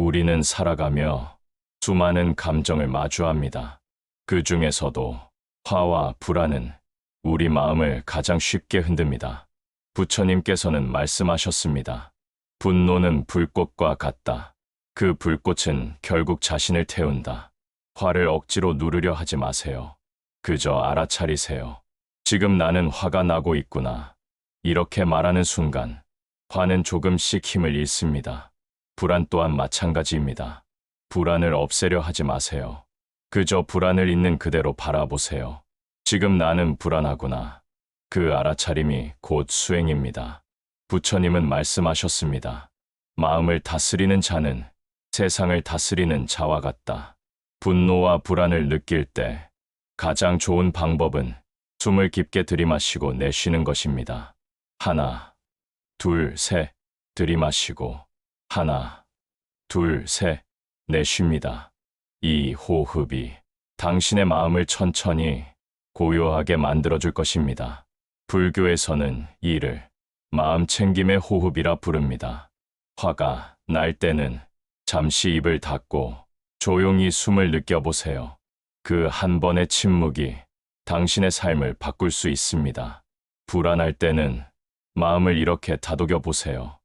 우리는 살아가며 수많은 감정을 마주합니다. 그 중에서도 화와 불안은 우리 마음을 가장 쉽게 흔듭니다. 부처님께서는 말씀하셨습니다. 분노는 불꽃과 같다. 그 불꽃은 결국 자신을 태운다. 화를 억지로 누르려 하지 마세요. 그저 알아차리세요. 지금 나는 화가 나고 있구나. 이렇게 말하는 순간 화는 조금씩 힘을 잃습니다. 불안 또한 마찬가지입니다. 불안을 없애려 하지 마세요. 그저 불안을 있는 그대로 바라보세요. 지금 나는 불안하구나. 그 알아차림이 곧 수행입니다. 부처님은 말씀하셨습니다. 마음을 다스리는 자는 세상을 다스리는 자와 같다. 분노와 불안을 느낄 때 가장 좋은 방법은 숨을 깊게 들이마시고 내쉬는 것입니다. 하나, 둘, 셋, 들이마시고 하나, 둘, 셋, 내쉽니다. 이 호흡이 당신의 마음을 천천히 고요하게 만들어줄 것입니다. 불교에서는 이를 마음 챙김의 호흡이라 부릅니다. 화가 날 때는 잠시 입을 닫고 조용히 숨을 느껴보세요. 그 한 번의 침묵이 당신의 삶을 바꿀 수 있습니다. 불안할 때는 마음을 이렇게 다독여 보세요.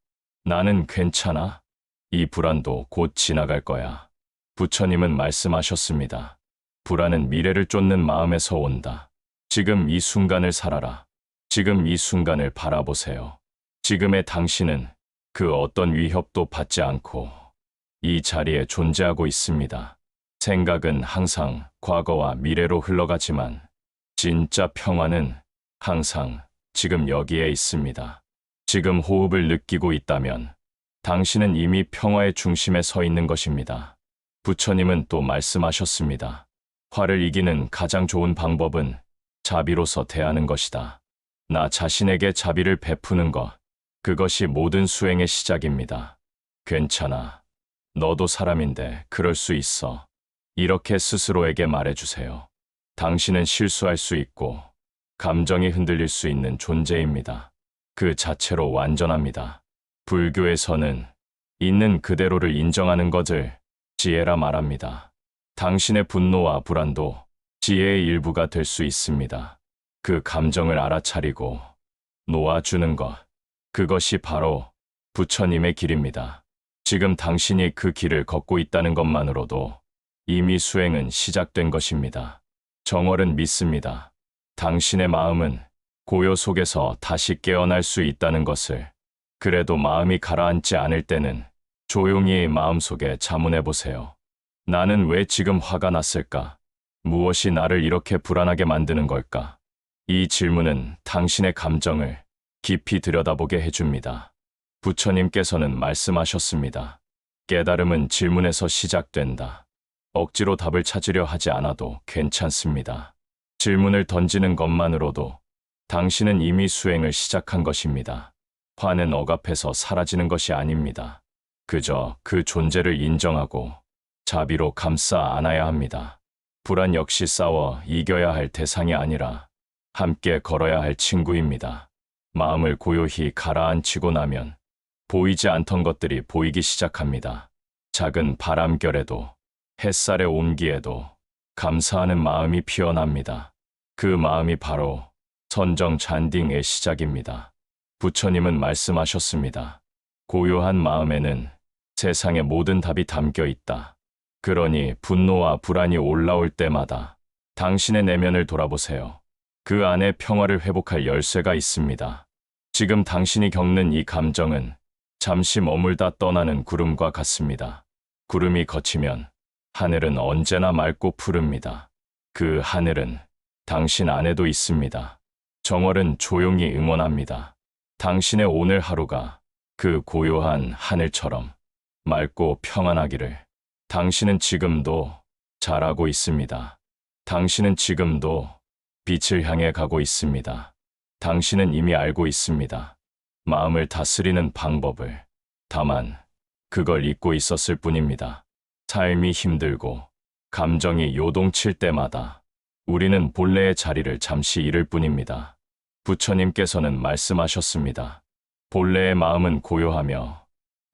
나는 괜찮아. 이 불안도 곧 지나갈 거야. 부처님은 말씀하셨습니다. 불안은 미래를 쫓는 마음에서 온다. 지금 이 순간을 살아라. 지금 이 순간을 바라보세요. 지금의 당신은 그 어떤 위협도 받지 않고 이 자리에 존재하고 있습니다. 생각은 항상 과거와 미래로 흘러가지만 진짜 평화는 항상 지금 여기에 있습니다. 지금 호흡을 느끼고 있다면 당신은 이미 평화의 중심에 서 있는 것입니다. 부처님은 또 말씀하셨습니다. 화를 이기는 가장 좋은 방법은 자비로서 대하는 것이다. 나 자신에게 자비를 베푸는 것, 그것이 모든 수행의 시작입니다. 괜찮아. 너도 사람인데 그럴 수 있어. 이렇게 스스로에게 말해주세요. 당신은 실수할 수 있고 감정이 흔들릴 수 있는 존재입니다. 그 자체로 완전합니다. 불교에서는 있는 그대로를 인정하는 것을 지혜라 말합니다. 당신의 분노와 불안도 지혜의 일부가 될 수 있습니다. 그 감정을 알아차리고 놓아주는 것, 그것이 바로 부처님의 길입니다. 지금 당신이 그 길을 걷고 있다는 것만으로도 이미 수행은 시작된 것입니다. 정월은 믿습니다. 당신의 마음은 고요 속에서 다시 깨어날 수 있다는 것을. 그래도 마음이 가라앉지 않을 때는 조용히 마음속에 자문해 보세요. 나는 왜 지금 화가 났을까? 무엇이 나를 이렇게 불안하게 만드는 걸까? 이 질문은 당신의 감정을 깊이 들여다보게 해줍니다. 부처님께서는 말씀하셨습니다. 깨달음은 질문에서 시작된다. 억지로 답을 찾으려 하지 않아도 괜찮습니다. 질문을 던지는 것만으로도 당신은 이미 수행을 시작한 것입니다. 화는 억압해서 사라지는 것이 아닙니다. 그저 그 존재를 인정하고 자비로 감싸 안아야 합니다. 불안 역시 싸워 이겨야 할 대상이 아니라 함께 걸어야 할 친구입니다. 마음을 고요히 가라앉히고 나면 보이지 않던 것들이 보이기 시작합니다. 작은 바람결에도 햇살의 온기에도 감사하는 마음이 피어납니다. 그 마음이 바로 선정 잔딩의 시작입니다. 부처님은 말씀하셨습니다. 고요한 마음에는 세상의 모든 답이 담겨 있다. 그러니 분노와 불안이 올라올 때마다 당신의 내면을 돌아보세요. 그 안에 평화를 회복할 열쇠가 있습니다. 지금 당신이 겪는 이 감정은 잠시 머물다 떠나는 구름과 같습니다. 구름이 걷히면 하늘은 언제나 맑고 푸릅니다. 그 하늘은 당신 안에도 있습니다. 정월은 조용히 응원합니다. 당신의 오늘 하루가 그 고요한 하늘처럼 맑고 평안하기를. 당신은 지금도 잘하고 있습니다. 당신은 지금도 빛을 향해 가고 있습니다. 당신은 이미 알고 있습니다. 마음을 다스리는 방법을. 다만 그걸 잊고 있었을 뿐입니다. 삶이 힘들고 감정이 요동칠 때마다 우리는 본래의 자리를 잠시 잃을 뿐입니다. 부처님께서는 말씀하셨습니다. 본래의 마음은 고요하며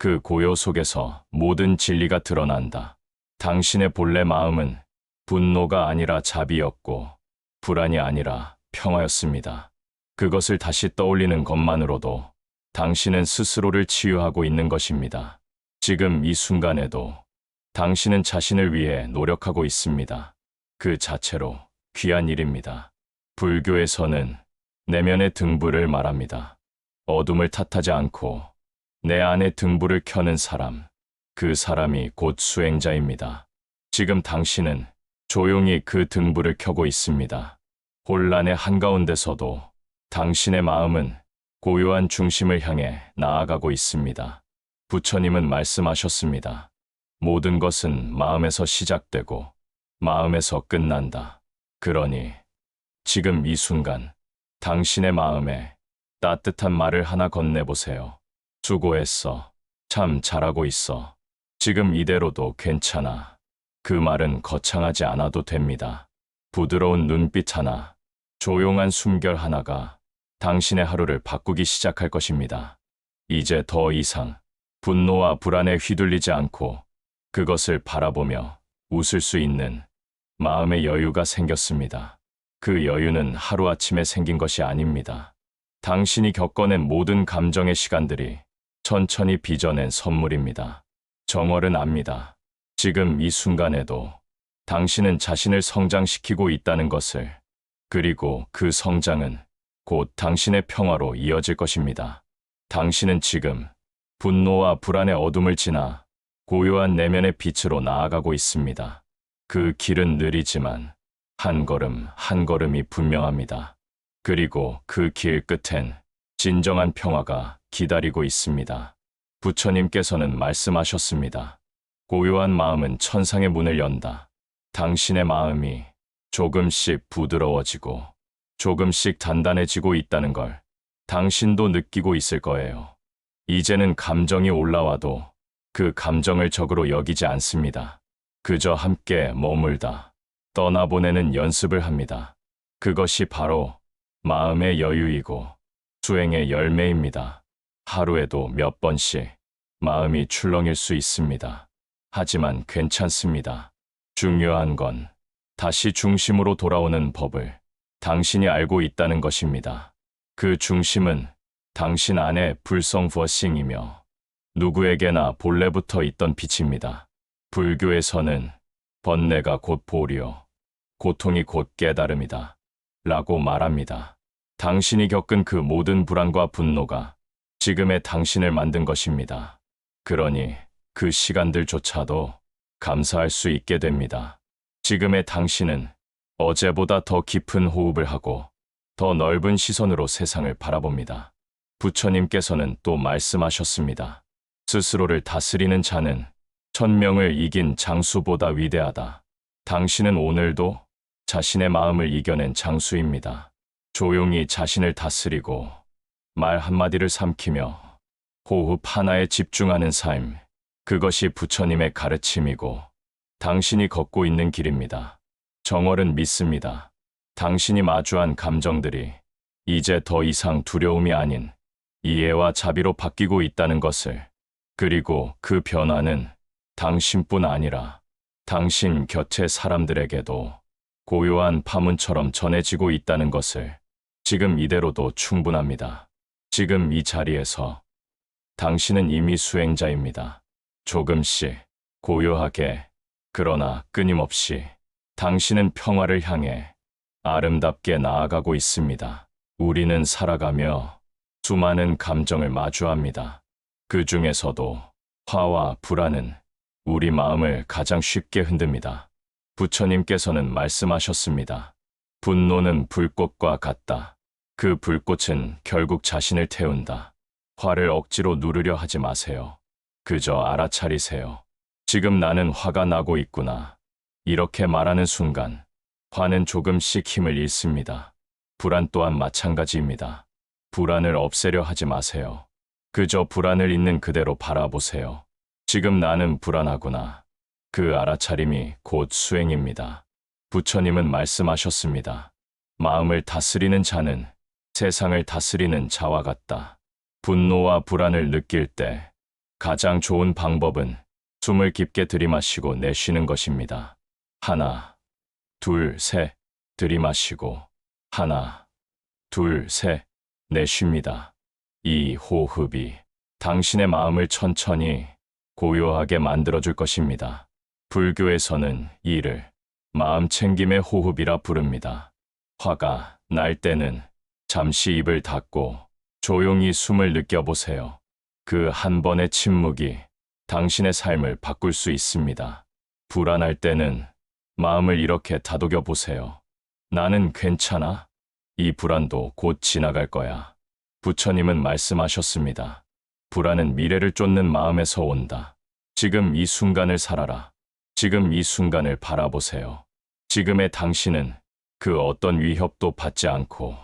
그 고요 속에서 모든 진리가 드러난다. 당신의 본래 마음은 분노가 아니라 자비였고 불안이 아니라 평화였습니다. 그것을 다시 떠올리는 것만으로도 당신은 스스로를 치유하고 있는 것입니다. 지금 이 순간에도 당신은 자신을 위해 노력하고 있습니다. 그 자체로 귀한 일입니다. 불교에서는 내면의 등불을 말합니다. 어둠을 탓하지 않고 내 안에 등불을 켜는 사람, 그 사람이 곧 수행자입니다. 지금 당신은 조용히 그 등불을 켜고 있습니다. 혼란의 한가운데서도 당신의 마음은 고요한 중심을 향해 나아가고 있습니다. 부처님은 말씀하셨습니다. 모든 것은 마음에서 시작되고 마음에서 끝난다. 그러니 지금 이 순간 당신의 마음에 따뜻한 말을 하나 건네보세요. 수고했어. 참 잘하고 있어. 지금 이대로도 괜찮아. 그 말은 거창하지 않아도 됩니다. 부드러운 눈빛 하나, 조용한 숨결 하나가 당신의 하루를 바꾸기 시작할 것입니다. 이제 더 이상 분노와 불안에 휘둘리지 않고 그것을 바라보며 웃을 수 있는 마음의 여유가 생겼습니다. 그 여유는 하루아침에 생긴 것이 아닙니다. 당신이 겪어낸 모든 감정의 시간들이 천천히 빚어낸 선물입니다. 정월은 압니다. 지금 이 순간에도 당신은 자신을 성장시키고 있다는 것을, 그리고 그 성장은 곧 당신의 평화로 이어질 것입니다. 당신은 지금 분노와 불안의 어둠을 지나 고요한 내면의 빛으로 나아가고 있습니다. 그 길은 느리지만 한 걸음 한 걸음이 분명합니다. 그리고 그 길 끝엔 진정한 평화가 기다리고 있습니다. 부처님께서는 말씀하셨습니다. 고요한 마음은 천상의 문을 연다. 당신의 마음이 조금씩 부드러워지고 조금씩 단단해지고 있다는 걸 당신도 느끼고 있을 거예요. 이제는 감정이 올라와도 그 감정을 적으로 여기지 않습니다. 그저 함께 머물다 떠나보내는 연습을 합니다. 그것이 바로 마음의 여유이고 수행의 열매입니다. 하루에도 몇 번씩 마음이 출렁일 수 있습니다. 하지만 괜찮습니다. 중요한 건 다시 중심으로 돌아오는 법을 당신이 알고 있다는 것입니다. 그 중심은 당신 안의 불성佛싱이며 누구에게나 본래부터 있던 빛입니다. 불교에서는 번뇌가 곧 보리요, 고통이 곧 깨달음이다 라고 말합니다. 당신이 겪은 그 모든 불안과 분노가 지금의 당신을 만든 것입니다. 그러니 그 시간들조차도 감사할 수 있게 됩니다. 지금의 당신은 어제보다 더 깊은 호흡을 하고 더 넓은 시선으로 세상을 바라봅니다. 부처님께서는 또 말씀하셨습니다. 스스로를 다스리는 자는 1000명을 이긴 장수보다 위대하다. 당신은 오늘도 자신의 마음을 이겨낸 장수입니다. 조용히 자신을 다스리고 말 한마디를 삼키며 호흡 하나에 집중하는 삶, 그것이 부처님의 가르침이고 당신이 걷고 있는 길입니다. 정월은 믿습니다. 당신이 마주한 감정들이 이제 더 이상 두려움이 아닌 이해와 자비로 바뀌고 있다는 것을, 그리고 그 변화는 당신뿐 아니라 당신 곁의 사람들에게도 고요한 파문처럼 전해지고 있다는 것을 지금 이대로도 충분합니다. 지금 이 자리에서 당신은 이미 수행자입니다. 조금씩 고요하게, 그러나 끊임없이 당신은 평화를 향해 아름답게 나아가고 있습니다. 우리는 살아가며 수많은 감정을 마주합니다. 그 중에서도 화와 불안은 우리 마음을 가장 쉽게 흔듭니다. 부처님께서는 말씀하셨습니다. 분노는 불꽃과 같다. 그 불꽃은 결국 자신을 태운다. 화를 억지로 누르려 하지 마세요. 그저 알아차리세요. 지금 나는 화가 나고 있구나. 이렇게 말하는 순간 화는 조금씩 힘을 잃습니다. 불안 또한 마찬가지입니다. 불안을 없애려 하지 마세요. 그저 불안을 있는 그대로 바라보세요. 지금 나는 불안하구나. 그 알아차림이 곧 수행입니다. 부처님은 말씀하셨습니다. 마음을 다스리는 자는 세상을 다스리는 자와 같다. 분노와 불안을 느낄 때 가장 좋은 방법은 숨을 깊게 들이마시고 내쉬는 것입니다. 하나, 둘, 셋. 들이마시고 하나, 둘, 셋. 내쉽니다. 이 호흡이 당신의 마음을 천천히 고요하게 만들어줄 것입니다. 불교에서는 이를 마음 챙김의 호흡이라 부릅니다. 화가 날 때는 잠시 입을 닫고 조용히 숨을 느껴보세요. 그 한 번의 침묵이 당신의 삶을 바꿀 수 있습니다. 불안할 때는 마음을 이렇게 다독여 보세요. 나는 괜찮아. 이 불안도 곧 지나갈 거야. 부처님은 말씀하셨습니다. 불안은 미래를 쫓는 마음에서 온다. 지금 이 순간을 살아라. 지금 이 순간을 바라보세요. 지금의 당신은 그 어떤 위협도 받지 않고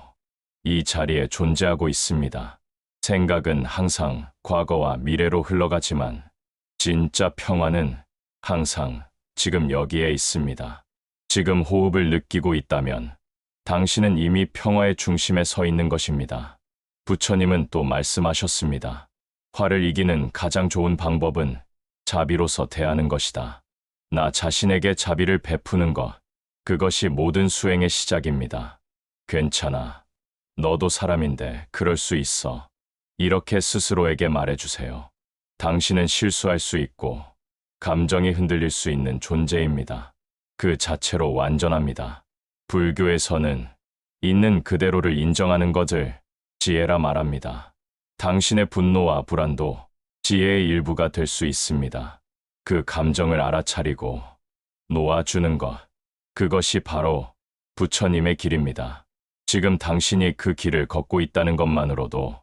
이 자리에 존재하고 있습니다. 생각은 항상 과거와 미래로 흘러가지만 진짜 평화는 항상 지금 여기에 있습니다. 지금 호흡을 느끼고 있다면 당신은 이미 평화의 중심에 서 있는 것입니다. 부처님은 또 말씀하셨습니다. 화를 이기는 가장 좋은 방법은 자비로서 대하는 것이다. 나 자신에게 자비를 베푸는 것, 그것이 모든 수행의 시작입니다. 괜찮아. 너도 사람인데 그럴 수 있어. 이렇게 스스로에게 말해주세요. 당신은 실수할 수 있고 감정이 흔들릴 수 있는 존재입니다. 그 자체로 완전합니다. 불교에서는 있는 그대로를 인정하는 것을 지혜라 말합니다. 당신의 분노와 불안도 지혜의 일부가 될 수 있습니다. 그 감정을 알아차리고 놓아주는 것, 그것이 바로 부처님의 길입니다. 지금 당신이 그 길을 걷고 있다는 것만으로도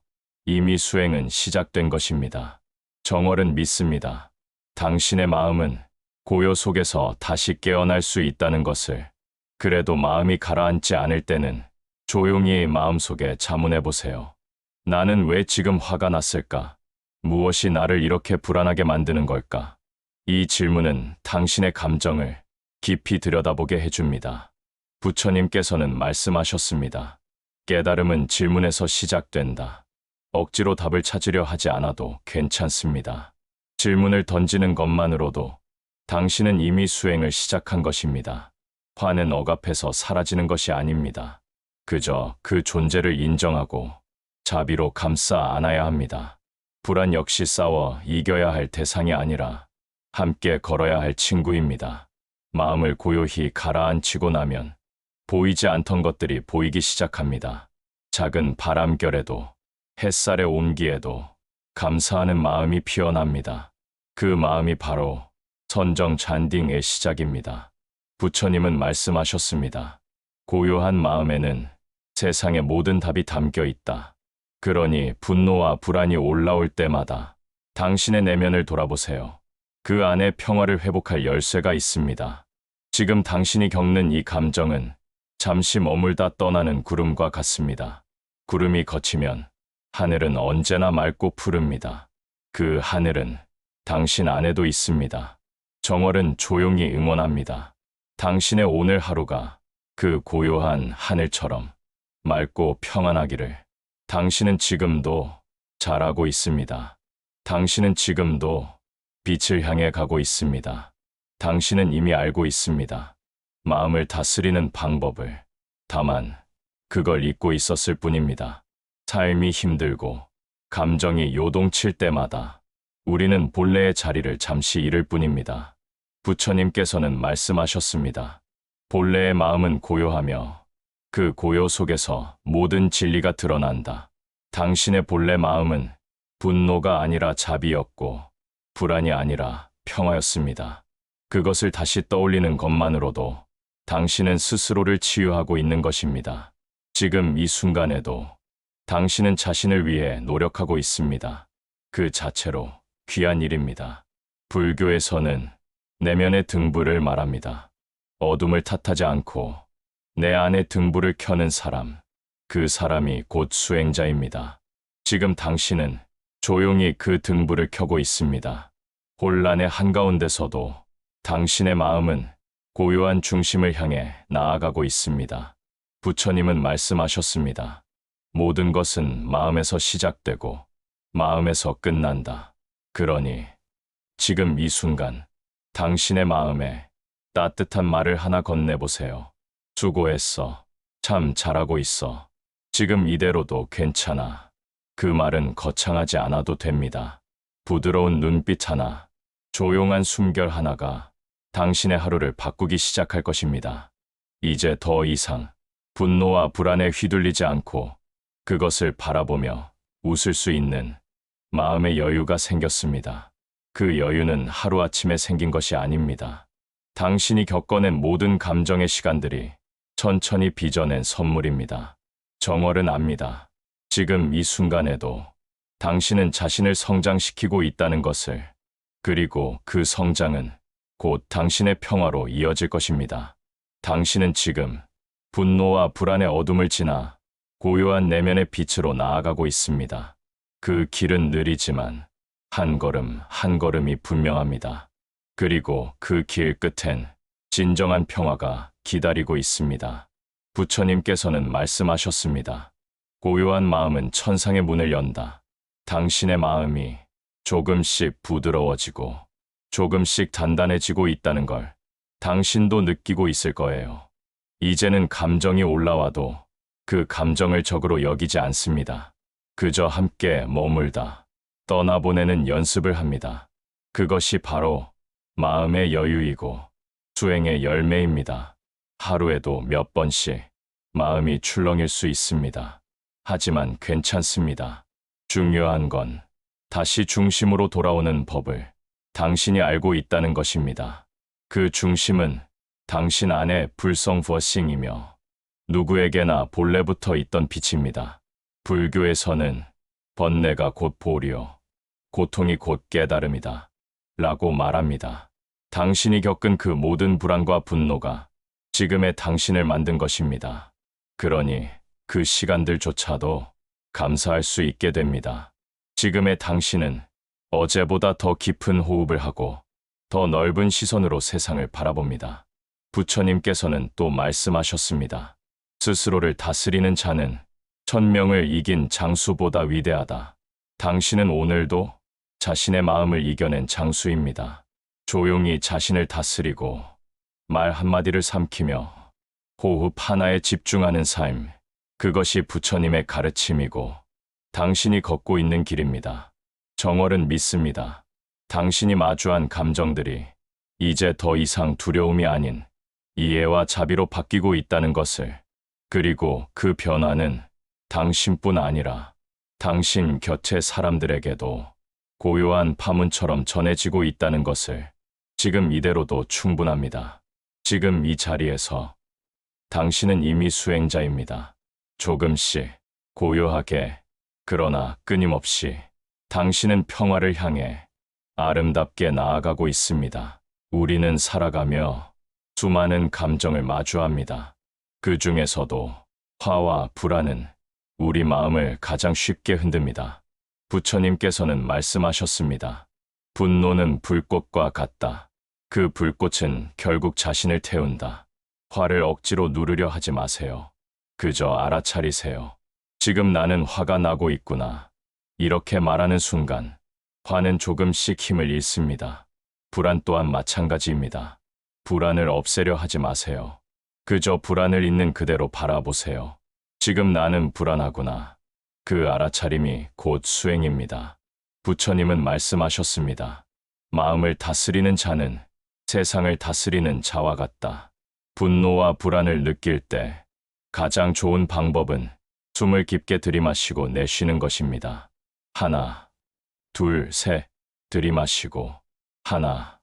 이미 수행은 시작된 것입니다. 정월은 믿습니다. 당신의 마음은 고요 속에서 다시 깨어날 수 있다는 것을. 그래도 마음이 가라앉지 않을 때는 조용히 마음속에 자문해 보세요. 나는 왜 지금 화가 났을까? 무엇이 나를 이렇게 불안하게 만드는 걸까? 이 질문은 당신의 감정을 깊이 들여다보게 해줍니다. 부처님께서는 말씀하셨습니다. 깨달음은 질문에서 시작된다. 억지로 답을 찾으려 하지 않아도 괜찮습니다. 질문을 던지는 것만으로도 당신은 이미 수행을 시작한 것입니다. 화는 억압해서 사라지는 것이 아닙니다. 그저 그 존재를 인정하고 자비로 감싸 안아야 합니다. 불안 역시 싸워 이겨야 할 대상이 아니라 함께 걸어야 할 친구입니다. 마음을 고요히 가라앉히고 나면 보이지 않던 것들이 보이기 시작합니다. 작은 바람결에도 햇살의 온기에도 감사하는 마음이 피어납니다. 그 마음이 바로 선정 잔딩의 시작입니다. 부처님은 말씀하셨습니다. 고요한 마음에는 세상의 모든 답이 담겨 있다. 그러니 분노와 불안이 올라올 때마다 당신의 내면을 돌아보세요. 그 안에 평화를 회복할 열쇠가 있습니다. 지금 당신이 겪는 이 감정은 잠시 머물다 떠나는 구름과 같습니다. 구름이 걷히면 하늘은 언제나 맑고 푸릅니다. 그 하늘은 당신 안에도 있습니다. 정월은 조용히 응원합니다. 당신의 오늘 하루가 그 고요한 하늘처럼 맑고 평안하기를. 당신은 지금도 잘하고 있습니다. 당신은 지금도 빛을 향해 가고 있습니다. 당신은 이미 알고 있습니다. 마음을 다스리는 방법을. 다만 그걸 잊고 있었을 뿐입니다. 삶이 힘들고 감정이 요동칠 때마다 우리는 본래의 자리를 잠시 잃을 뿐입니다. 부처님께서는 말씀하셨습니다. 본래의 마음은 고요하며 그 고요 속에서 모든 진리가 드러난다. 당신의 본래 마음은 분노가 아니라 자비였고 불안이 아니라 평화였습니다. 그것을 다시 떠올리는 것만으로도 당신은 스스로를 치유하고 있는 것입니다. 지금 이 순간에도 당신은 자신을 위해 노력하고 있습니다. 그 자체로 귀한 일입니다. 불교에서는 내면의 등불을 말합니다. 어둠을 탓하지 않고 내 안에 등불을 켜는 사람, 그 사람이 곧 수행자입니다. 지금 당신은 조용히 그 등불을 켜고 있습니다. 혼란의 한가운데서도 당신의 마음은 고요한 중심을 향해 나아가고 있습니다. 부처님은 말씀하셨습니다. 모든 것은 마음에서 시작되고 마음에서 끝난다. 그러니 지금 이 순간 당신의 마음에 따뜻한 말을 하나 건네보세요. 수고했어. 참 잘하고 있어. 지금 이대로도 괜찮아. 그 말은 거창하지 않아도 됩니다. 부드러운 눈빛 하나, 조용한 숨결 하나가 당신의 하루를 바꾸기 시작할 것입니다. 이제 더 이상 분노와 불안에 휘둘리지 않고 그것을 바라보며 웃을 수 있는 마음의 여유가 생겼습니다. 그 여유는 하루아침에 생긴 것이 아닙니다. 당신이 겪어낸 모든 감정의 시간들이 천천히 빚어낸 선물입니다. 정월은 압니다. 지금 이 순간에도 당신은 자신을 성장시키고 있다는 것을, 그리고 그 성장은 곧 당신의 평화로 이어질 것입니다. 당신은 지금 분노와 불안의 어둠을 지나 고요한 내면의 빛으로 나아가고 있습니다. 그 길은 느리지만 한 걸음 한 걸음이 분명합니다. 그리고 그 길 끝엔 진정한 평화가 기다리고 있습니다. 부처님께서는 말씀하셨습니다. 고요한 마음은 천상의 문을 연다. 당신의 마음이 조금씩 부드러워지고 조금씩 단단해지고 있다는 걸 당신도 느끼고 있을 거예요. 이제는 감정이 올라와도 그 감정을 적으로 여기지 않습니다. 그저 함께 머물다 떠나보내는 연습을 합니다. 그것이 바로 마음의 여유이고 수행의 열매입니다. 하루에도 몇 번씩 마음이 출렁일 수 있습니다. 하지만 괜찮습니다. 중요한 건 다시 중심으로 돌아오는 법을 당신이 알고 있다는 것입니다. 그 중심은 당신 안의 불성버싱이며 누구에게나 본래부터 있던 빛입니다. 불교에서는 번뇌가 곧 보리요, 고통이 곧 깨달음이다 라고 말합니다. 당신이 겪은 그 모든 불안과 분노가 지금의 당신을 만든 것입니다. 그러니 그 시간들조차도 감사할 수 있게 됩니다. 지금의 당신은 어제보다 더 깊은 호흡을 하고 더 넓은 시선으로 세상을 바라봅니다. 부처님께서는 또 말씀하셨습니다. 스스로를 다스리는 자는 천명을 이긴 장수보다 위대하다. 당신은 오늘도 자신의 마음을 이겨낸 장수입니다. 조용히 자신을 다스리고 말 한마디를 삼키며 호흡 하나에 집중하는 삶, 그것이 부처님의 가르침이고 당신이 걷고 있는 길입니다. 정월은 믿습니다. 당신이 마주한 감정들이 이제 더 이상 두려움이 아닌 이해와 자비로 바뀌고 있다는 것을, 그리고 그 변화는 당신뿐 아니라 당신 곁의 사람들에게도 고요한 파문처럼 전해지고 있다는 것을 지금 이대로도 충분합니다. 지금 이 자리에서 당신은 이미 수행자입니다. 조금씩 고요하게, 그러나 끊임없이 당신은 평화를 향해 아름답게 나아가고 있습니다. 우리는 살아가며 수많은 감정을 마주합니다. 그 중에서도 화와 불안은 우리 마음을 가장 쉽게 흔듭니다. 부처님께서는 말씀하셨습니다. 분노는 불꽃과 같다. 그 불꽃은 결국 자신을 태운다. 화를 억지로 누르려 하지 마세요. 그저 알아차리세요. 지금 나는 화가 나고 있구나. 이렇게 말하는 순간 화는 조금씩 힘을 잃습니다. 불안 또한 마찬가지입니다. 불안을 없애려 하지 마세요. 그저 불안을 있는 그대로 바라보세요. 지금 나는 불안하구나. 그 알아차림이 곧 수행입니다. 부처님은 말씀하셨습니다. 마음을 다스리는 자는 세상을 다스리는 자와 같다. 분노와 불안을 느낄 때 가장 좋은 방법은 숨을 깊게 들이마시고 내쉬는 것입니다. 하나, 둘, 셋, 들이마시고 하나,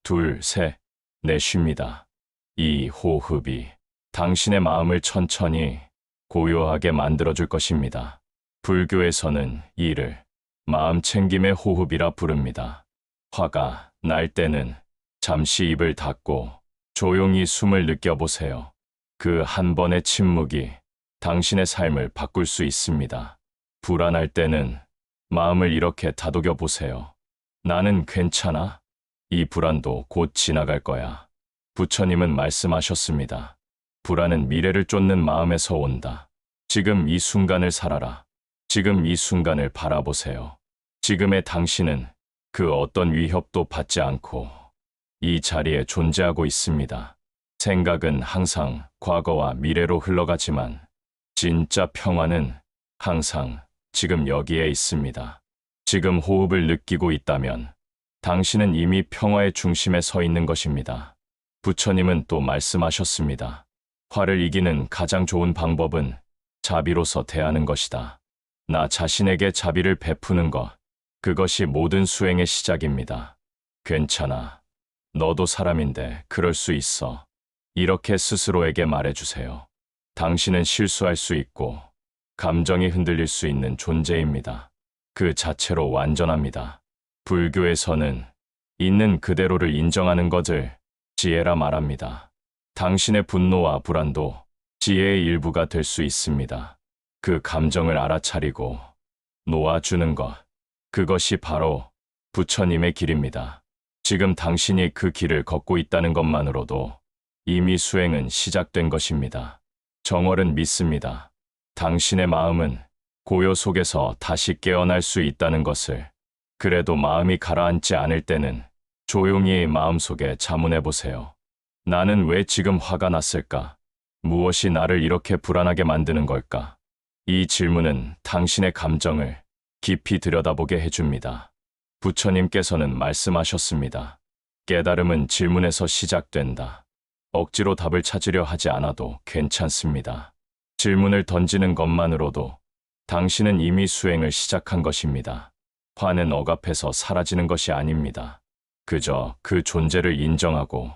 둘, 셋, 내쉽니다. 이 호흡이 당신의 마음을 천천히 고요하게 만들어줄 것입니다. 불교에서는 이를 마음 챙김의 호흡이라 부릅니다. 화가 날 때는 잠시 입을 닫고 조용히 숨을 느껴보세요. 그 한 번의 침묵이 당신의 삶을 바꿀 수 있습니다. 불안할 때는 마음을 이렇게 다독여 보세요. 나는 괜찮아. 이 불안도 곧 지나갈 거야. 부처님은 말씀하셨습니다. 불안은 미래를 쫓는 마음에서 온다. 지금 이 순간을 살아라. 지금 이 순간을 바라보세요. 지금의 당신은 그 어떤 위협도 받지 않고 이 자리에 존재하고 있습니다. 생각은 항상 과거와 미래로 흘러가지만 진짜 평화는 항상 지금 여기에 있습니다. 지금 호흡을 느끼고 있다면 당신은 이미 평화의 중심에 서 있는 것입니다. 부처님은 또 말씀하셨습니다. 화를 이기는 가장 좋은 방법은 자비로서 대하는 것이다. 나 자신에게 자비를 베푸는 것, 그것이 모든 수행의 시작입니다. 괜찮아. 너도 사람인데 그럴 수 있어. 이렇게 스스로에게 말해주세요. 당신은 실수할 수 있고 감정이 흔들릴 수 있는 존재입니다. 그 자체로 완전합니다. 불교에서는 있는 그대로를 인정하는 것을 지혜라 말합니다. 당신의 분노와 불안도 지혜의 일부가 될 수 있습니다. 그 감정을 알아차리고 놓아주는 것, 그것이 바로 부처님의 길입니다. 지금 당신이 그 길을 걷고 있다는 것만으로도 이미 수행은 시작된 것입니다. 정월은 믿습니다. 당신의 마음은 고요 속에서 다시 깨어날 수 있다는 것을. 그래도 마음이 가라앉지 않을 때는 조용히 마음속에 자문해 보세요. 나는 왜 지금 화가 났을까? 무엇이 나를 이렇게 불안하게 만드는 걸까? 이 질문은 당신의 감정을 깊이 들여다보게 해줍니다. 부처님께서는 말씀하셨습니다. 깨달음은 질문에서 시작된다. 억지로 답을 찾으려 하지 않아도 괜찮습니다. 질문을 던지는 것만으로도 당신은 이미 수행을 시작한 것입니다. 화는 억압해서 사라지는 것이 아닙니다. 그저 그 존재를 인정하고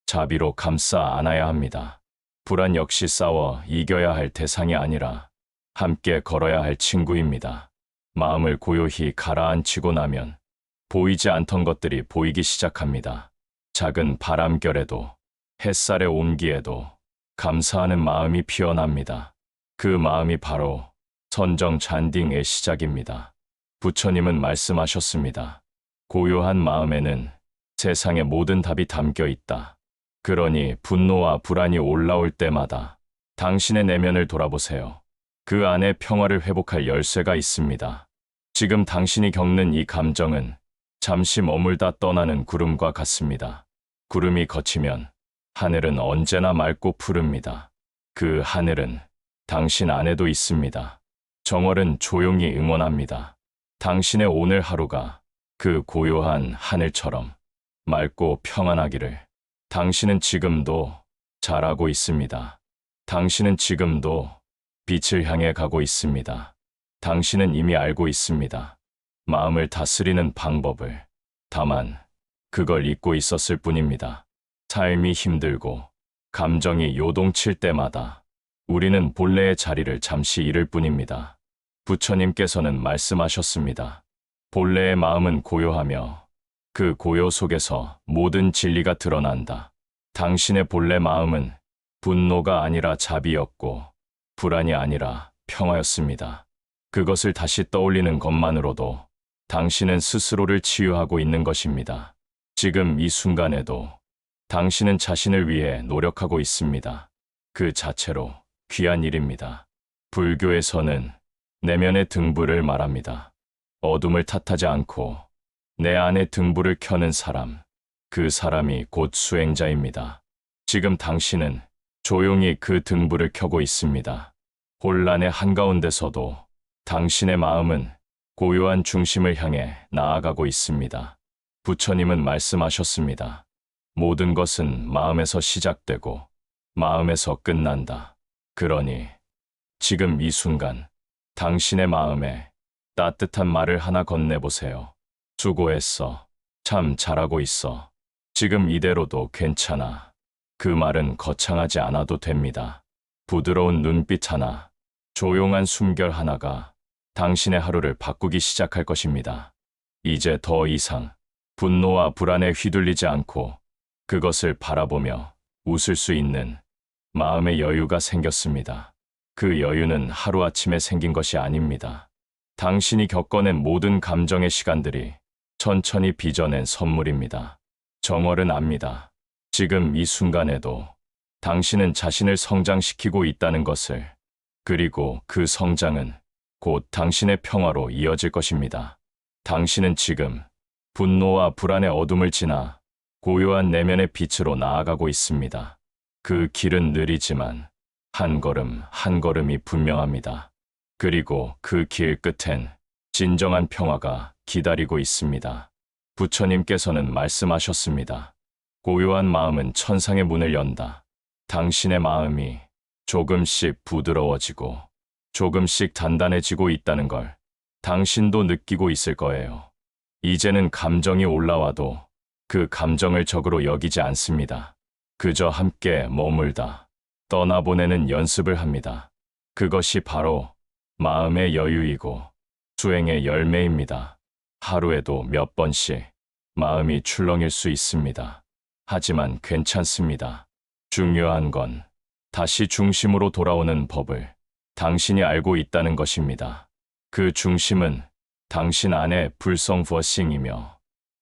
자비로 감싸 안아야 합니다. 불안 역시 싸워 이겨야 할 대상이 아니라 함께 걸어야 할 친구입니다. 마음을 고요히 가라앉히고 나면 보이지 않던 것들이 보이기 시작합니다. 작은 바람결에도 햇살의 온기에도 감사하는 마음이 피어납니다. 그 마음이 바로 선정 잔딩의 시작입니다. 부처님은 말씀하셨습니다. 고요한 마음에는 세상의 모든 답이 담겨 있다. 그러니 분노와 불안이 올라올 때마다 당신의 내면을 돌아보세요. 그 안에 평화를 회복할 열쇠가 있습니다. 지금 당신이 겪는 이 감정은 잠시 머물다 떠나는 구름과 같습니다. 구름이 걷히면 하늘은 언제나 맑고 푸릅니다. 그 하늘은 당신 안에도 있습니다. 정월은 조용히 응원합니다. 당신의 오늘 하루가 그 고요한 하늘처럼 맑고 평안하기를. 당신은 지금도 잘하고 있습니다. 당신은 지금도 빛을 향해 가고 있습니다. 당신은 이미 알고 있습니다. 마음을 다스리는 방법을. 다만 그걸 잊고 있었을 뿐입니다. 삶이 힘들고 감정이 요동칠 때마다 우리는 본래의 자리를 잠시 잃을 뿐입니다. 부처님께서는 말씀하셨습니다. 본래의 마음은 고요하며 그 고요 속에서 모든 진리가 드러난다. 당신의 본래 마음은 분노가 아니라 자비였고 불안이 아니라 평화였습니다. 그것을 다시 떠올리는 것만으로도 당신은 스스로를 치유하고 있는 것입니다. 지금 이 순간에도 당신은 자신을 위해 노력하고 있습니다. 그 자체로 귀한 일입니다. 불교에서는 내면의 등불을 말합니다. 어둠을 탓하지 않고 내 안에 등불을 켜는 사람, 그 사람이 곧 수행자입니다. 지금 당신은 조용히 그 등불을 켜고 있습니다. 혼란의 한가운데서도 당신의 마음은 고요한 중심을 향해 나아가고 있습니다. 부처님은 말씀하셨습니다. 모든 것은 마음에서 시작되고 마음에서 끝난다. 그러니 지금 이 순간 당신의 마음에 따뜻한 말을 하나 건네보세요. 수고했어. 참 잘하고 있어. 지금 이대로도 괜찮아. 그 말은 거창하지 않아도 됩니다. 부드러운 눈빛 하나, 조용한 숨결 하나가 당신의 하루를 바꾸기 시작할 것입니다. 이제 더 이상 분노와 불안에 휘둘리지 않고 그것을 바라보며 웃을 수 있는 마음의 여유가 생겼습니다. 그 여유는 하루아침에 생긴 것이 아닙니다. 당신이 겪어낸 모든 감정의 시간들이 천천히 빚어낸 선물입니다. 정월은 압니다. 지금 이 순간에도 당신은 자신을 성장시키고 있다는 것을. 그리고 그 성장은 곧 당신의 평화로 이어질 것입니다. 당신은 지금 분노와 불안의 어둠을 지나 고요한 내면의 빛으로 나아가고 있습니다. 그 길은 느리지만 한 걸음 한 걸음이 분명합니다. 그리고 그 길 끝엔 진정한 평화가 기다리고 있습니다. 부처님께서는 말씀하셨습니다. 고요한 마음은 천상의 문을 연다. 당신의 마음이 조금씩 부드러워지고 조금씩 단단해지고 있다는 걸 당신도 느끼고 있을 거예요. 이제는 감정이 올라와도 그 감정을 적으로 여기지 않습니다. 그저 함께 머물다 떠나보내는 연습을 합니다. 그것이 바로 마음의 여유이고 수행의 열매입니다. 하루에도 몇 번씩 마음이 출렁일 수 있습니다. 하지만 괜찮습니다. 중요한 건 다시 중심으로 돌아오는 법을 당신이 알고 있다는 것입니다. 그 중심은 당신 안의 불성버싱이며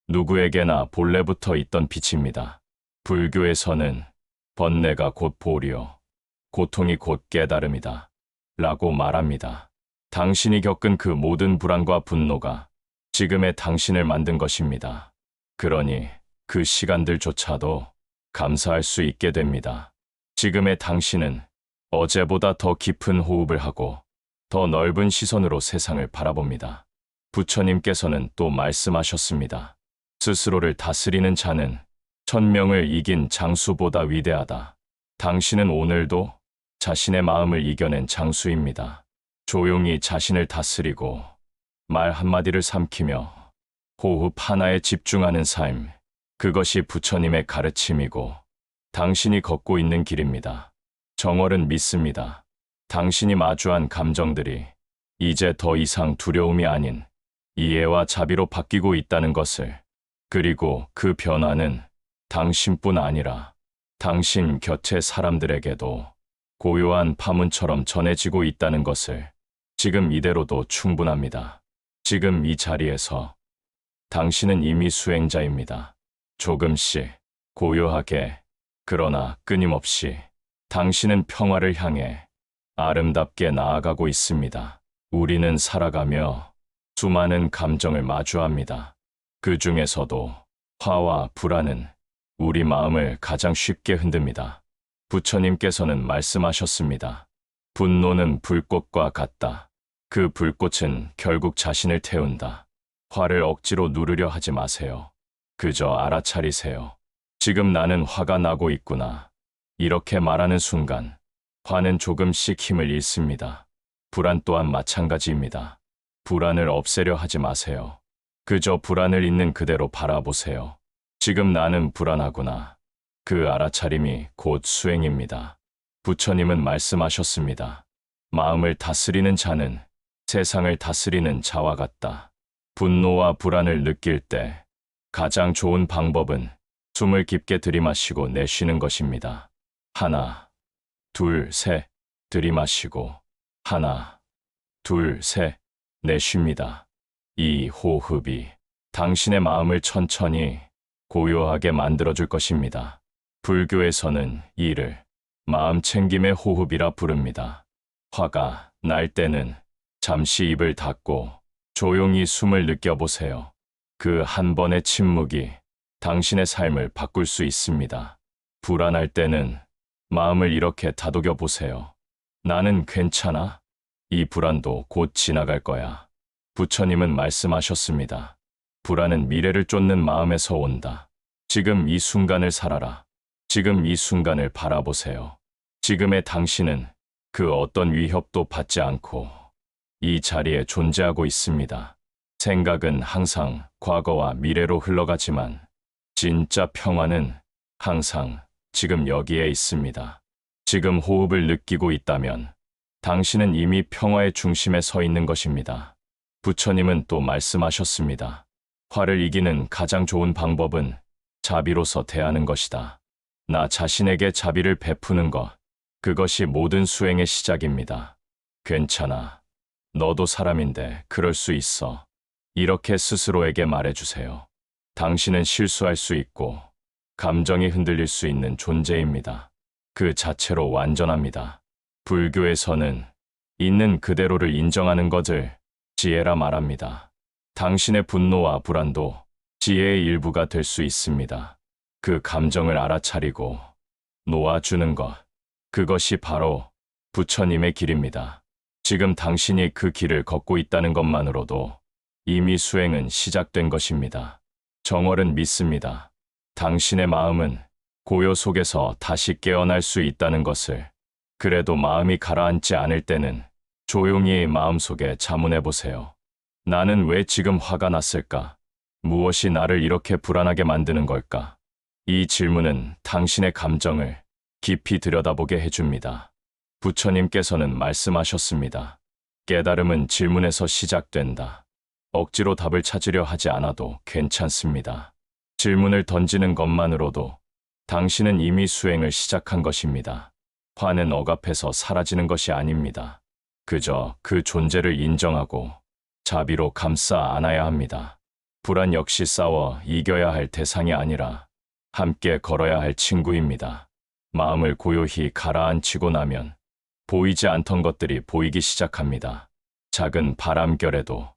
누구에게나 본래부터 있던 빛입니다. 불교에서는 번뇌가 곧 보리요, 고통이 곧 깨달음이다 라고 말합니다. 당신이 겪은 그 모든 불안과 분노가 지금의 당신을 만든 것입니다. 그러니 그 시간들조차도 감사할 수 있게 됩니다. 지금의 당신은 어제보다 더 깊은 호흡을 하고 더 넓은 시선으로 세상을 바라봅니다. 부처님께서는 또 말씀하셨습니다. 스스로를 다스리는 자는 1000명을 이긴 장수보다 위대하다. 당신은 오늘도 자신의 마음을 이겨낸 장수입니다. 조용히 자신을 다스리고 말 한마디를 삼키며 호흡 하나에 집중하는 삶, 그것이 부처님의 가르침이고 당신이 걷고 있는 길입니다. 정월은 믿습니다. 당신이 마주한 감정들이 이제 더 이상 두려움이 아닌 이해와 자비로 바뀌고 있다는 것을, 그리고 그 변화는 당신뿐 아니라 당신 곁의 사람들에게도 고요한 파문처럼 전해지고 있다는 것을 지금 이대로도 충분합니다. 지금 이 자리에서 당신은 이미 수행자입니다. 조금씩 고요하게, 그러나 끊임없이 당신은 평화를 향해 아름답게 나아가고 있습니다. 우리는 살아가며 수많은 감정을 마주합니다. 그 중에서도 화와 불안은 우리 마음을 가장 쉽게 흔듭니다. 부처님께서는 말씀하셨습니다. 분노는 불꽃과 같다. 그 불꽃은 결국 자신을 태운다. 화를 억지로 누르려 하지 마세요. 그저 알아차리세요. 지금 나는 화가 나고 있구나. 이렇게 말하는 순간 화는 조금씩 힘을 잃습니다. 불안 또한 마찬가지입니다. 불안을 없애려 하지 마세요. 그저 불안을 있는 그대로 바라보세요. 지금 나는 불안하구나. 그 알아차림이 곧 수행입니다. 부처님은 말씀하셨습니다. 마음을 다스리는 자는 세상을 다스리는 자와 같다. 분노와 불안을 느낄 때 가장 좋은 방법은 숨을 깊게 들이마시고 내쉬는 것입니다. 하나, 둘, 셋, 들이마시고 하나, 둘, 셋, 내쉽니다. 이 호흡이 당신의 마음을 천천히 고요하게 만들어줄 것입니다. 불교에서는 이를 마음 챙김의 호흡이라 부릅니다. 화가 날 때는 잠시 입을 닫고 조용히 숨을 느껴보세요. 그 한 번의 침묵이 당신의 삶을 바꿀 수 있습니다. 불안할 때는 마음을 이렇게 다독여 보세요. 나는 괜찮아. 이 불안도 곧 지나갈 거야. 부처님은 말씀하셨습니다. 불안은 미래를 쫓는 마음에서 온다. 지금 이 순간을 살아라. 지금 이 순간을 바라보세요. 지금의 당신은 그 어떤 위협도 받지 않고 이 자리에 존재하고 있습니다. 생각은 항상 과거와 미래로 흘러가지만 진짜 평화는 항상 지금 여기에 있습니다. 지금 호흡을 느끼고 있다면 당신은 이미 평화의 중심에 서 있는 것입니다. 부처님은 또 말씀하셨습니다. 화를 이기는 가장 좋은 방법은 자비로서 대하는 것이다. 나 자신에게 자비를 베푸는 것, 그것이 모든 수행의 시작입니다. 괜찮아. 너도 사람인데 그럴 수 있어. 이렇게 스스로에게 말해주세요. 당신은 실수할 수 있고 감정이 흔들릴 수 있는 존재입니다. 그 자체로 완전합니다. 불교에서는 있는 그대로를 인정하는 것을 지혜라 말합니다. 당신의 분노와 불안도 지혜의 일부가 될 수 있습니다. 그 감정을 알아차리고 놓아주는 것. 그것이 바로 부처님의 길입니다. 지금 당신이 그 길을 걷고 있다는 것만으로도 이미 수행은 시작된 것입니다. 정월은 믿습니다. 당신의 마음은 고요 속에서 다시 깨어날 수 있다는 것을. 그래도 마음이 가라앉지 않을 때는 조용히 마음속에 자문해 보세요. 나는 왜 지금 화가 났을까? 무엇이 나를 이렇게 불안하게 만드는 걸까? 이 질문은 당신의 감정을 깊이 들여다보게 해줍니다. 부처님께서는 말씀하셨습니다. 깨달음은 질문에서 시작된다. 억지로 답을 찾으려 하지 않아도 괜찮습니다. 질문을 던지는 것만으로도 당신은 이미 수행을 시작한 것입니다. 화는 억압해서 사라지는 것이 아닙니다. 그저 그 존재를 인정하고 자비로 감싸 안아야 합니다. 불안 역시 싸워 이겨야 할 대상이 아니라 함께 걸어야 할 친구입니다. 마음을 고요히 가라앉히고 나면 보이지 않던 것들이 보이기 시작합니다. 작은 바람결에도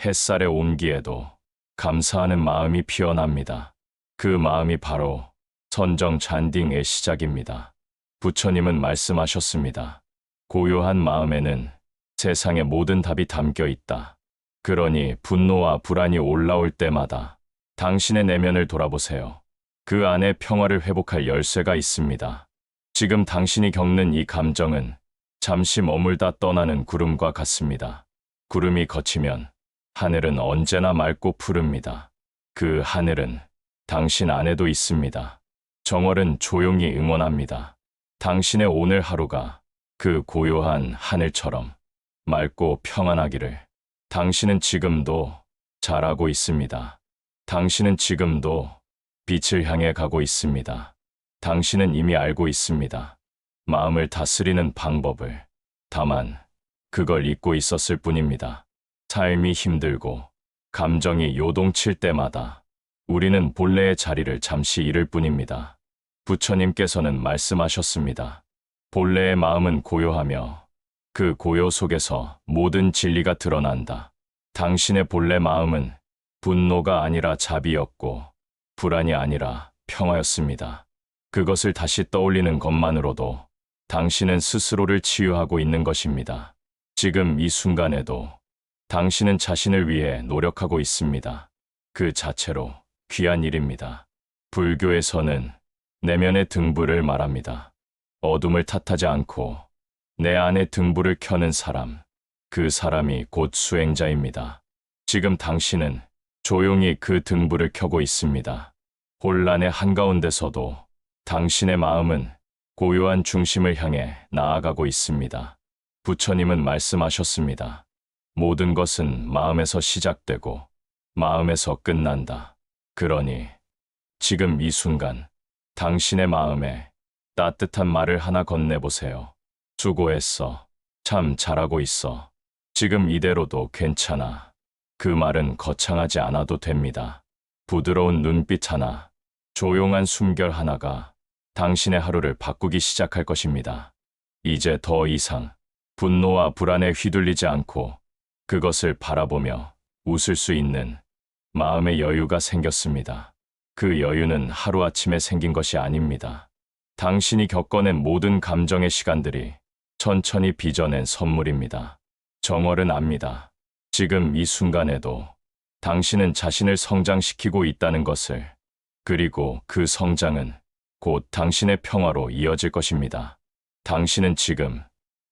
햇살의 온기에도 감사하는 마음이 피어납니다. 그 마음이 바로 선정 잔딩의 시작입니다. 부처님은 말씀하셨습니다. 고요한 마음에는 세상의 모든 답이 담겨 있다. 그러니 분노와 불안이 올라올 때마다 당신의 내면을 돌아보세요. 그 안에 평화를 회복할 열쇠가 있습니다. 지금 당신이 겪는 이 감정은 잠시 머물다 떠나는 구름과 같습니다. 구름이 걷히면 하늘은 언제나 맑고 푸릅니다. 그 하늘은 당신 안에도 있습니다. 정월은 조용히 응원합니다. 당신의 오늘 하루가 그 고요한 하늘처럼 맑고 평안하기를. 당신은 지금도 잘하고 있습니다. 당신은 지금도 빛을 향해 가고 있습니다. 당신은 이미 알고 있습니다. 마음을 다스리는 방법을. 다만 그걸 잊고 있었을 뿐입니다. 삶이 힘들고 감정이 요동칠 때마다 우리는 본래의 자리를 잠시 잃을 뿐입니다. 부처님께서는 말씀하셨습니다. 본래의 마음은 고요하며 그 고요 속에서 모든 진리가 드러난다. 당신의 본래 마음은 분노가 아니라 자비였고 불안이 아니라 평화였습니다. 그것을 다시 떠올리는 것만으로도 당신은 스스로를 치유하고 있는 것입니다. 지금 이 순간에도 당신은 자신을 위해 노력하고 있습니다. 그 자체로 귀한 일입니다. 불교에서는 내면의 등불을 말합니다. 어둠을 탓하지 않고 내 안에 등불을 켜는 사람, 그 사람이 곧 수행자입니다. 지금 당신은 조용히 그 등불을 켜고 있습니다. 혼란의 한가운데서도 당신의 마음은 고요한 중심을 향해 나아가고 있습니다. 부처님은 말씀하셨습니다. 모든 것은 마음에서 시작되고 마음에서 끝난다. 그러니 지금 이 순간 당신의 마음에 따뜻한 말을 하나 건네보세요. 수고했어. 참 잘하고 있어. 지금 이대로도 괜찮아. 그 말은 거창하지 않아도 됩니다. 부드러운 눈빛 하나, 조용한 숨결 하나가 당신의 하루를 바꾸기 시작할 것입니다. 이제 더 이상 분노와 불안에 휘둘리지 않고 그것을 바라보며 웃을 수 있는 마음의 여유가 생겼습니다. 그 여유는 하루아침에 생긴 것이 아닙니다. 당신이 겪어낸 모든 감정의 시간들이 천천히 빚어낸 선물입니다. 정월은 압니다. 지금 이 순간에도 당신은 자신을 성장시키고 있다는 것을. 그리고 그 성장은 곧 당신의 평화로 이어질 것입니다. 당신은 지금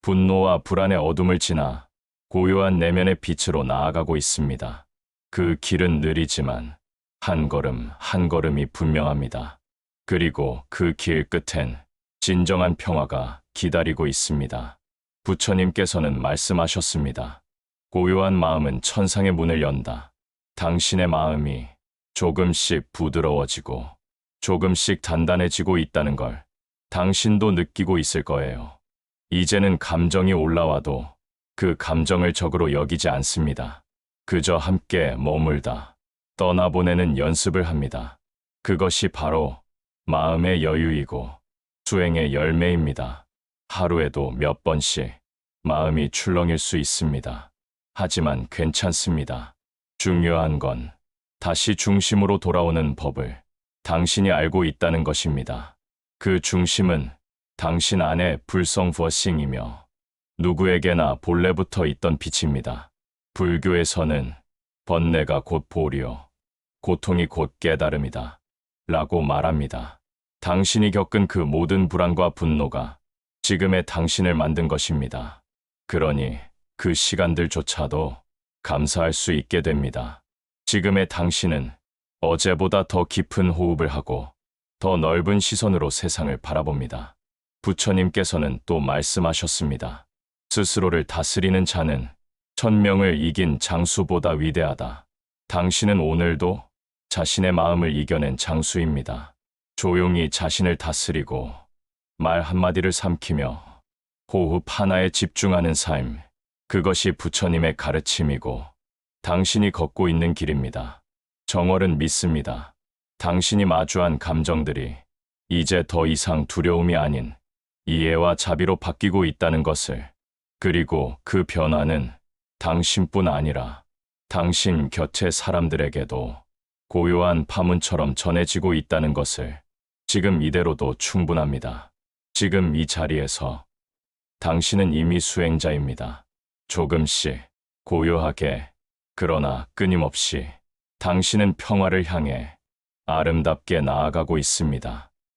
분노와 불안의 어둠을 지나 고요한 내면의 빛으로 나아가고 있습니다. 그 길은 느리지만 한 걸음 한 걸음이 분명합니다. 그리고 그 길 끝엔 진정한 평화가 기다리고 있습니다. 부처님께서는 말씀하셨습니다. 고요한 마음은 천상의 문을 연다. 당신의 마음이 조금씩 부드러워지고 조금씩 단단해지고 있다는 걸 당신도 느끼고 있을 거예요. 이제는 감정이 올라와도 그 감정을 적으로 여기지 않습니다. 그저 함께 머물다 떠나보내는 연습을 합니다. 그것이 바로 마음의 여유이고 수행의 열매입니다. 하루에도 몇 번씩 마음이 출렁일 수 있습니다. 하지만 괜찮습니다. 중요한 건 다시 중심으로 돌아오는 법을 당신이 알고 있다는 것입니다. 그 중심은 당신 안의 불성버싱이며 누구에게나 본래부터 있던 빛입니다. 불교에서는 번뇌가 곧 보리요, 고통이 곧 깨달음이다 라고 말합니다. 당신이 겪은 그 모든 불안과 분노가 지금의 당신을 만든 것입니다. 그러니 그 시간들조차도 감사할 수 있게 됩니다. 지금의 당신은 어제보다 더 깊은 호흡을 하고 더 넓은 시선으로 세상을 바라봅니다. 부처님께서는 또 말씀하셨습니다. 스스로를 다스리는 자는 1000명을 이긴 장수보다 위대하다. 당신은 오늘도 자신의 마음을 이겨낸 장수입니다. 조용히 자신을 다스리고 말 한마디를 삼키며 호흡 하나에 집중하는 삶, 그것이 부처님의 가르침이고 당신이 걷고 있는 길입니다. 정월은 믿습니다. 당신이 마주한 감정들이 이제 더 이상 두려움이 아닌 이해와 자비로 바뀌고 있다는 것을, 그리고 그 변화는 당신뿐 아니라 당신 곁의 사람들에게도 고요한 파문처럼 전해지고 있다는 것을 지금 이대로도 충분합니다. 지금 이 자리에서 당신은 이미 수행자입니다. 조금씩 고요하게, 그러나 끊임없이 당신은 평화를 향해 아름답게 나아가고 있습니다.